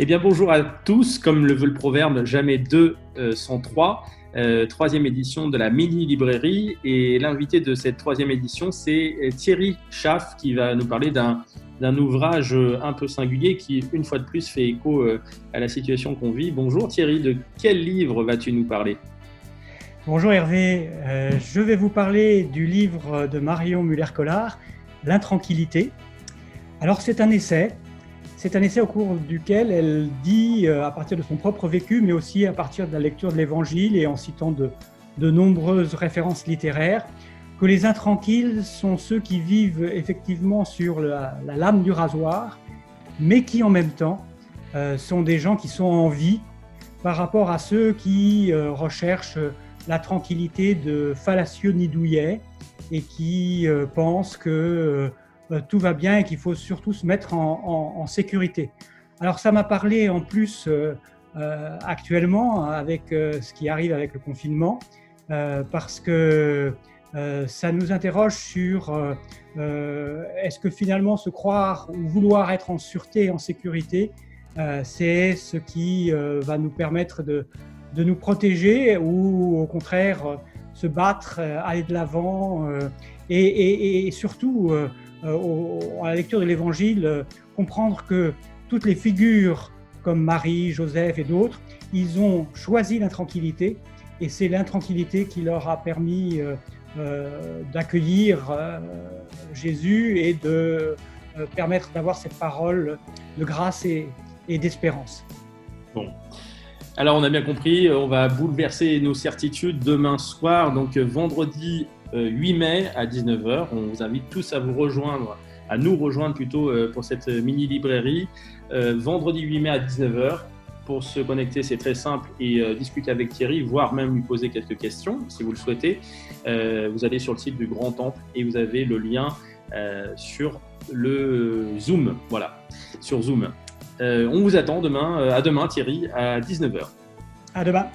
Eh bien, bonjour à tous. Comme le veut le proverbe, jamais deux sans trois. Troisième édition de la mini-librairie. Et l'invité de cette troisième édition, c'est Thierry Schaff qui va nous parler d'un ouvrage un peu singulier qui, une fois de plus, fait écho à la situation qu'on vit. Bonjour Thierry, de quel livre vas-tu nous parler ? Bonjour Hervé, je vais vous parler du livre de Marion Muller-Collard, L'intranquillité. Alors c'est un essai au cours duquel elle dit, à partir de son propre vécu, mais aussi à partir de la lecture de l'Évangile et en citant de nombreuses références littéraires, que les intranquilles sont ceux qui vivent effectivement sur la lame du rasoir, mais qui en même temps sont des gens qui sont en vie par rapport à ceux qui recherchent la tranquillité de fallacieux nidouillets et qui pensent que tout va bien et qu'il faut surtout se mettre en sécurité. Alors ça m'a parlé en plus actuellement avec ce qui arrive avec le confinement, parce que ça nous interroge sur est-ce que finalement se croire ou vouloir être en sûreté et en sécurité, c'est ce qui va nous permettre de nous protéger ou au contraire se battre, aller de l'avant et surtout à la lecture de l'Évangile, comprendre que toutes les figures comme Marie, Joseph et d'autres, ils ont choisi l'intranquillité et c'est l'intranquillité qui leur a permis d'accueillir Jésus et de permettre d'avoir cette parole de grâce et d'espérance. Bon. Alors, on a bien compris, on va bouleverser nos certitudes demain soir, donc vendredi 8 mai à 19h. On vous invite tous à nous rejoindre plutôt pour cette mini-librairie. Vendredi 8 mai à 19h. Pour se connecter, c'est très simple et discuter avec Thierry, voire même lui poser quelques questions si vous le souhaitez. Vous allez sur le site du Grand Temple et vous avez le lien sur le Zoom. Voilà, sur Zoom. On vous attend demain, à demain Thierry, à 19h. À demain.